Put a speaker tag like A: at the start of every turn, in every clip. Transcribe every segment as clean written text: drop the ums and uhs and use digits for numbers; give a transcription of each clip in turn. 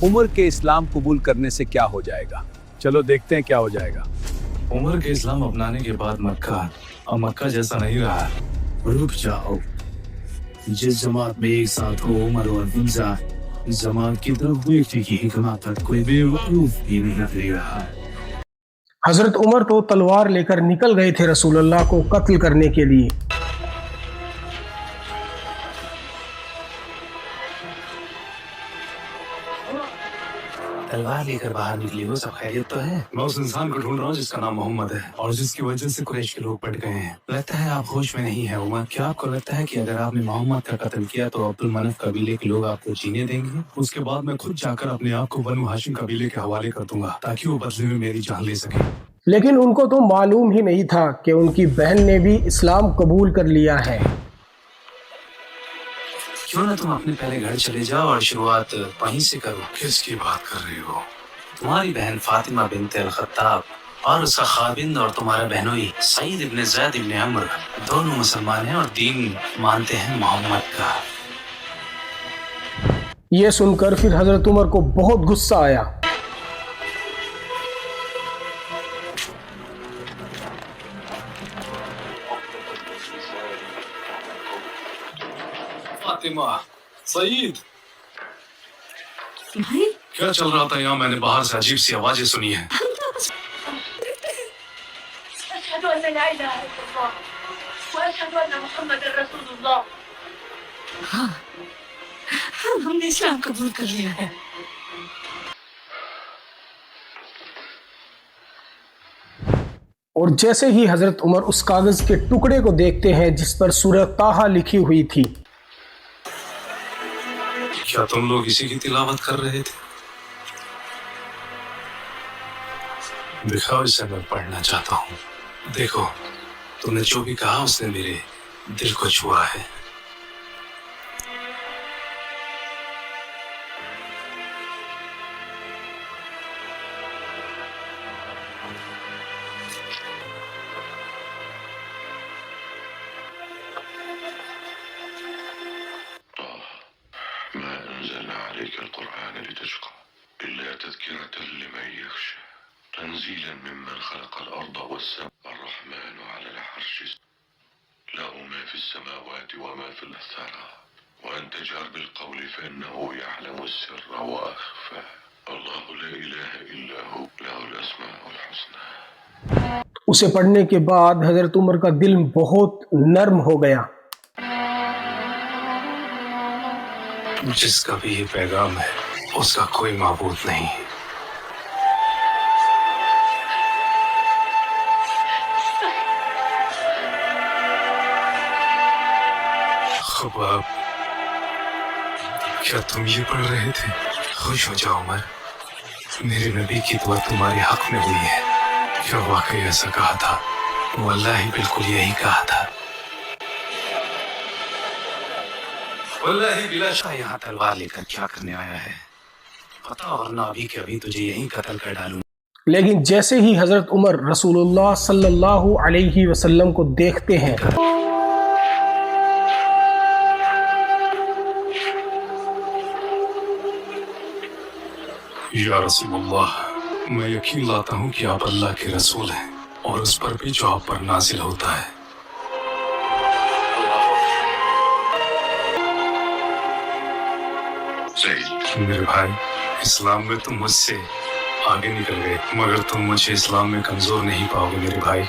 A: उमर के इस्लाम कबूल करने से क्या हो जाएगा? चलो देखते हैं क्या हो जाएगा।
B: उमर के इस्लाम अपनाने के बाद मक्का और मक्का जैसा नहीं रहा। रुक जाओ, जिस जमात में एक साथ हो उमर और हमजा, जमात की तरफ देखने की हिकमत तक कोई बेवकूफ भी नहीं दे रहा।
C: हजरत उमर तो तलवार लेकर निकल गए थे रसूलुल्लाह को कत्ल करने के लिए।
B: तलवार लेकर बाहर निकली हो, सब खैरियत तो है? मैं उस इंसान को ढूंढ रहा हूँ जिसका नाम मोहम्मद है और जिसकी वजह से कुरैश के लोग पट गए हैं। लगता है आप होश में नहीं है उमर। क्या आपको लगता है कि अगर आपने मोहम्मद का कत्ल किया तो अब्दुल मनाफ कबीले के लोग आपको जीने देंगे? उसके बाद मैं खुद जाकर अपने आप को बनु हाशिम कबीले के हवाले कर दूंगा ताकि वो बदले में मेरी जान ले सके।
C: लेकिन उनको तो मालूम ही नहीं था कि उनकी बहन ने भी इस्लाम कबूल कर लिया है।
B: क्यों ना तुम अपने पहले घर चले जाओ और शुरुआत वहीं से करो। किसकी बात कर रही हो? तुम्हारी बहन फातिमा बिन्त अल-खत्ताब और उसका खाविंद और तुम्हारा बहनोई सईद इब्न ज़ैद इब्न अम्र दोनों मुसलमान हैं और दीन मानते हैं मोहम्मद का।
C: ये सुनकर फिर हजरत उमर को बहुत गुस्सा आया।
B: फातिमा, सईद,
D: भाई
B: क्या चल रहा था यहाँ? मैंने बाहर से अजीब सी आवाजें सुनी है।
D: अशहदु अन ला इलाहा इल्लल्लाह व अशहदु अन्न मुहम्मदर रसूलुल्लाह। हाँ, हमने इस्लाम कबूल कर लिया है।
C: और जैसे ही हजरत उमर उस कागज के टुकड़े को देखते हैं जिस पर सूरह ताहा लिखी हुई थी।
B: क्या तुम लोग इसी की तिलावत कर रहे थे? दिखाओ, इसे मैं पढ़ना चाहता हूँ। देखो, तुमने जो भी कहा उसने मेरे दिल को छुआ है।
E: ما أنزلنا عليك القرآن لتشقى إلا تذكرة لمن يخشى تنزيلا ممن خلق الأرض والسماء الرحمن على العرش له ما في السماوات وما في الثرى وأن تجهر بالقول فإنه يعلم السر وأخفى الله لا إله إلا هو له الأسماء الحسنى।
C: उसे पढ़ने के बाद हजरत उमर का दिल बहुत नर्म हो गया।
B: जिसका भी ये पैगाम है उसका कोई माबूद नहीं। ख़ुबाब, क्या तुम ये पढ़ रहे थे? खुश हो जाओ उमर, मेरे नबी की दुआ तुम्हारे हक में हुई है। क्या वाकई ऐसा कहा था? वल्लाही बिल्कुल यही कहा था। वल्लाही बिला शक यहाँ तलवार लेकर क्या करने आया है पता, वरना अभी के अभी तुझे यहीं कत्ल कर डालूं।
C: लेकिन जैसे ही हजरत उमर रसूलुल्लाह सल्लल्लाहु अलैहि वसल्लम को देखते हैं
B: या रसूलुल्लाह, मैं यकीन लाता हूँ कि आप अल्लाह के रसूल हैं और उस पर भी जो आप पर नाजिल होता है। मेरे भाई, इस्लाम में तुम मुझसे आगे निकल गए, मगर तुम मुझे इस्लाम में कमजोर नहीं पाओगे मेरे भाई।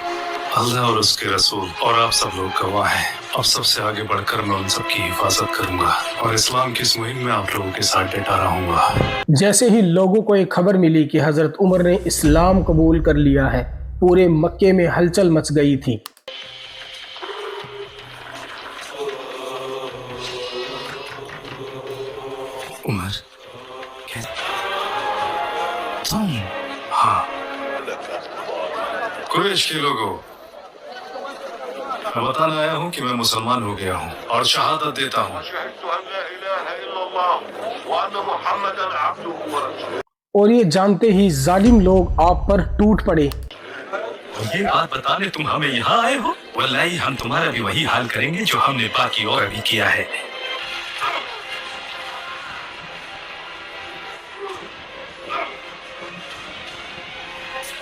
B: अल्लाह और उसके रसूल और आप सब लोग गवाह हैं। अब सबसे आगे बढ़कर मैं उन सब की हिफाजत करूंगा और इस्लाम की इस मुहिम में आप लोगों के साथ डटा रहूंगा।
C: जैसे ही लोगों को एक खबर मिली कि हजरत उमर ने इस्लाम कबूल कर लिया है, पूरे मक्के में हलचल मच गई थी।
B: उमर, तुम? हाँ, कुरैश के लोगों, मैं बताना आया हूँ कि मैं मुसलमान हो गया हूँ और शहादत देता हूँ।
C: और ये जानते ही जालिम लोग आप पर टूट पड़े।
B: ये बात बताने तुम हमें यहाँ आए हो? वल्लाही हम तुम्हारा भी वही हाल करेंगे जो हमने बाकी और अभी किया है।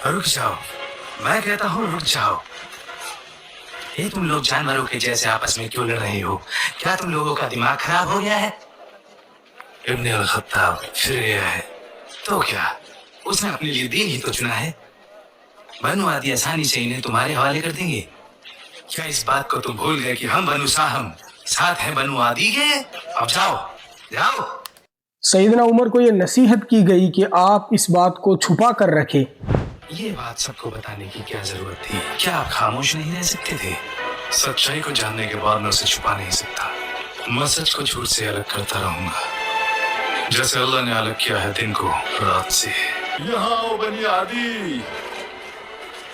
B: रुक जाओ, मैं कहता हूँ रुक जाओ। ये तुम लोग जानवरों के जैसे आपस में क्यों लड़ रहे हो? क्या तुम लोगों का दिमाग खराब हो गया है? इब्न अल-खत्ताब फिर गया है तो क्या, उसने अपने लिए दीन ही तो चुना है। बनु आदि आसानी से इन्हें तुम्हारे हवाले कर देंगे। क्या इस बात को तुम भूल गए कि हम बनु साहम साथ हैं बनु आदि के? अब जाओ जाओ।
C: सैयदना उमर को ये नसीहत की गई कि आप इस बात को छुपा कर रखें।
B: ये बात सबको बताने की क्या जरूरत थी? क्या आप खामोश नहीं रह सकते थे? सच्चाई को जानने के बाद मैं उसे छुपा नहीं सकता। मैं सच को झूठ से अलग करता रहूंगा, जैसे अल्लाह ने अलग किया है दिन को रात से।
E: यहाँ आओ बनी आदि।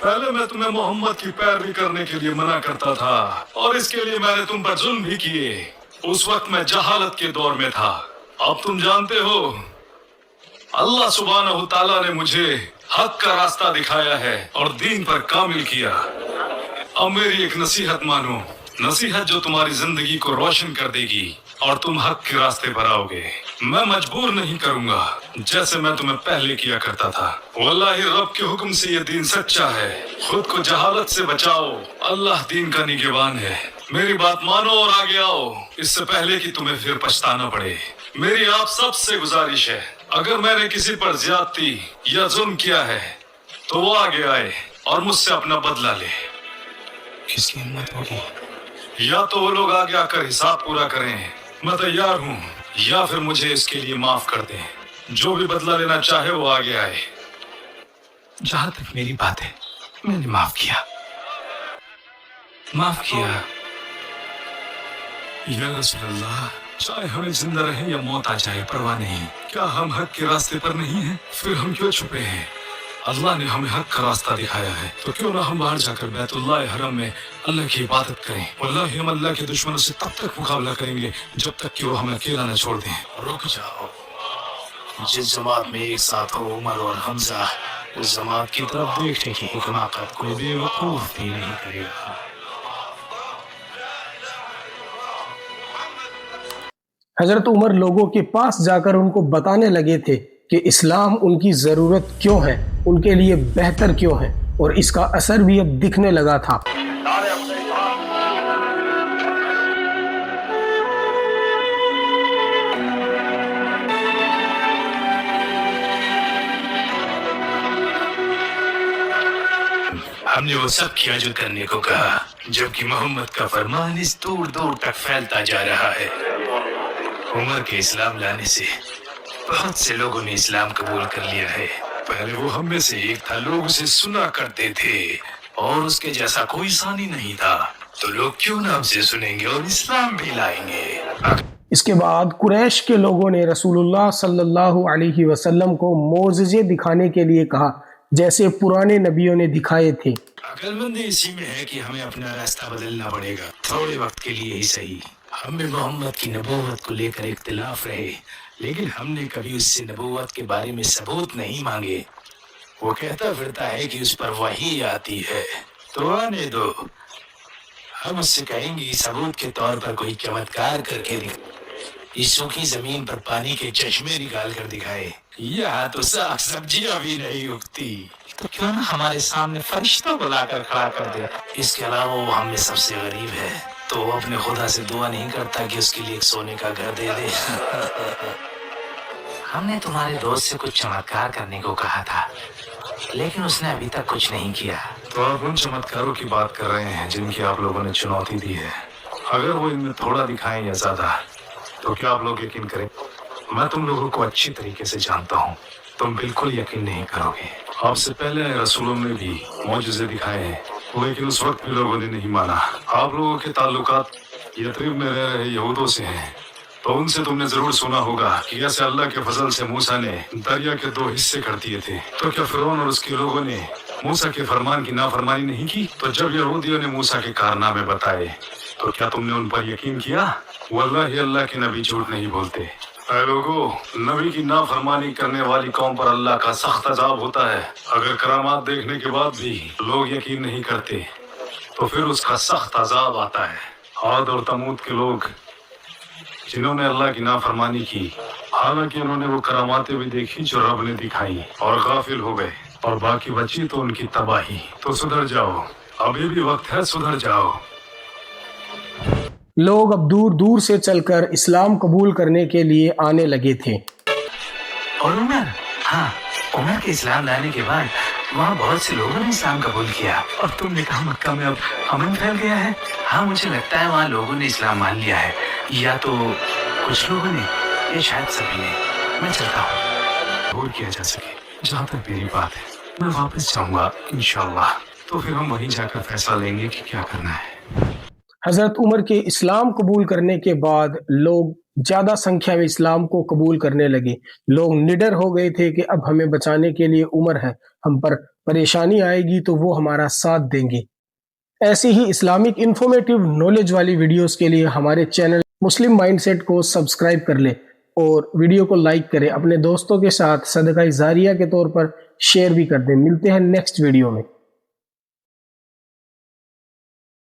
E: पहले मैं तुम्हें मोहम्मद की पैरवी करने के लिए मना करता था और इसके लिए मैंने तुम पर जुल्म भी किए। उस वक्त मैं जहालत के दौर में था। अब तुम जानते हो अल्लाह सुब्हानहू तआला ने मुझे हक का रास्ता दिखाया है और दीन पर कामिल किया। अब मेरी एक नसीहत मानो, नसीहत जो तुम्हारी जिंदगी को रोशन कर देगी और तुम हक के रास्ते पर आओगे। मैं मजबूर नहीं करूंगा जैसे मैं तुम्हें पहले किया करता था। वल्लाही रब के हुक्म से ये दीन सच्चा है। खुद को जहालत से बचाओ, अल्लाह दीन का निगहबान है। मेरी बात मानो और आगे आओ, इससे पहले कि तुम्हें फिर पछताना पड़े। मेरी आप सबसे गुजारिश है, अगर मैंने किसी पर ज्यादती या जुल्म किया है तो वो आगे आए और मुझसे अपना बदला ले।
B: किसकी हिम्मत होगी?
E: या तो वो लोग आगे आकर हिसाब पूरा करें, मैं तैयार हूँ, या फिर मुझे इसके लिए माफ कर दें। जो भी बदला लेना चाहे वो आगे आए।
B: जहां तक मेरी बात है, मैंने माफ किया। या रसूल अल्लाह, चाहे हमें जिंदा रहे या मौत आ जाए परवाह नहीं। क्या हम हक के रास्ते पर नहीं हैं? फिर हम क्यों छुपे हैं? अल्लाह ने हमें हक का रास्ता दिखाया है, तो क्यों ना हम बाहर जाकर बैतुल्लाह हरम में अल्लाह की इबादत करें। वल्लाही हम अल्लाह के दुश्मनों से तब तक मुकाबला करेंगे जब तक कि वो हमें अकेला न छोड़ दें।
F: रुक जाओ, जिस जमात में एक साथ हो उमर और हमजा, उस जमात की तरफ देखने की हिमाकत कोई बेवकूफ भी नहीं करेगा।
C: हजरत उमर लोगों के पास जाकर उनको बताने लगे थे कि इस्लाम उनकी ज़रूरत क्यों है, उनके लिए बेहतर क्यों है, और इसका असर भी अब दिखने लगा था।
B: हमने वो सब किया जो करने को कहा, जबकि मोहम्मद का फरमान इस दूर दूर तक फैलता जा रहा है। उमर के इस्लाम लाने से बहुत से लोगों ने इस्लाम कबूल कर लिया है। पहले वो हम में से एक था, लोग उसे सुना करते थे और उसके जैसा कोई सानी नहीं था, तो लोग क्यों ना हमसे सुनेंगे और इस्लाम भी लाएंगे।
C: इसके बाद कुरैश के लोगों ने रसूलुल्लाह सल्लल्लाहु अलैहि वसल्लम को मोज़िज़े दिखाने के लिए कहा, जैसे पुराने नबियों ने दिखाए थे।
B: अक्लमंदी इसी में है कि हमें अपना रास्ता बदलना पड़ेगा, थोड़े वक्त के लिए ही सही। हमें मोहम्मद की नबूवत को लेकर इख्तिलाफ रहे, लेकिन हमने कभी उससे नबूवत के बारे में सबूत नहीं मांगे। वो कहता फिरता है कि उस पर वही आती है, तो आने दो। हम उससे कहेंगे कि सबूत के तौर पर कोई चमत्कार करके इस सूखी जमीन पर पानी के चश्मे निकाल कर दिखाए। यहाँ तो साग सब्जियां भी नहीं उगती, तो क्यों ना हमारे सामने फरिश्तों को लाकर खड़ा कर दे। इसके अलावा वो हमें सबसे गरीब है, तो वो अपने खुदा से दुआ नहीं करता कि उसके लिए एक सोने का घर दे दे। हमने तुम्हारे दोस्त से कुछ चमत्कार करने को कहा था, लेकिन उसने अभी तक कुछ नहीं किया।
E: तो आप उन चमत्कारों की बात कर रहे हैं जिनकी आप लोगों ने चुनौती दी है। अगर वो इनमें थोड़ा दिखाएं या ज्यादा, तो क्या आप लोग यकीन करें? मैं तुम लोगों को अच्छी तरीके से जानता हूँ, तुम बिल्कुल यकीन नहीं करोगे। आपसे पहले रसूलों ने भी मौजूज़े दिखाए हैं, लेकिन उस वक्त भी लोगों ने नहीं माना। आप लोगों के ताल्लुकात यथरिब में रह रहे यहूदों से हैं, तो उनसे तुमने जरूर सुना होगा कि कैसे अल्लाह के फजल से मूसा ने दरिया के 2 हिस्से कर दिए थे। तो क्या फिरौन और उसके लोगों ने मूसा के फरमान की नाफरमानी नहीं की? तो जब यहूदियों ने मूसा के कारनामे बताए, तो क्या तुमने उन पर यकीन किया? वल्लाही अल्लाह के नबी झूठ नहीं बोलते। ऐ लोगों, नबी की नाफरमानी करने वाली कौम पर अल्लाह का सख्त अजाब होता है। अगर करामात देखने के बाद भी लोग यकीन नहीं करते, तो फिर उसका सख्त अजाब आता है। आद और तमूद के लोग जिन्होंने अल्लाह की नाफरमानी की, हालांकि उन्होंने वो करामातें भी देखी जो रब ने दिखाई, और गाफिल हो गए।
B: और बाकी बची तो उनकी तबाही। तो सुधर जाओ, अभी भी वक्त है, सुधर जाओ।
C: लोग अब दूर दूर से चलकर इस्लाम कबूल करने के लिए आने लगे थे।
F: और उमर, हाँ, उमर के इस्लाम लाने के बाद वहाँ बहुत से लोगों ने इस्लाम कबूल किया। और तुमने कहा मक्का में अब अमन फैल गया है। हाँ, मुझे लगता है वहाँ लोगों ने इस्लाम मान लिया है, या तो कुछ लोगों ने, या शायद सभी ने। मैं चलता हूँ,
B: दूर किया जा सके। जहाँ तक मेरी बात है, मैं वापस जाऊंगा इंशाल्लाह, तो फिर हम वहीं जाकर फैसला लेंगे कि क्या करना है।
C: हजरत उमर के इस्लाम कबूल करने के बाद लोग ज्यादा संख्या में इस्लाम को कबूल करने लगे। लोग निडर हो गए थे कि अब हमें बचाने के लिए उमर है, हम पर परेशानी आएगी तो वो हमारा साथ देंगे। ऐसी ही इस्लामिक इंफॉर्मेटिव नॉलेज वाली वीडियोस के लिए हमारे चैनल मुस्लिम माइंडसेट को सब्सक्राइब कर ले और वीडियो को लाइक करें, अपने दोस्तों के साथ सदका जारिया के तौर पर शेयर भी कर दें। मिलते हैं नेक्स्ट वीडियो में।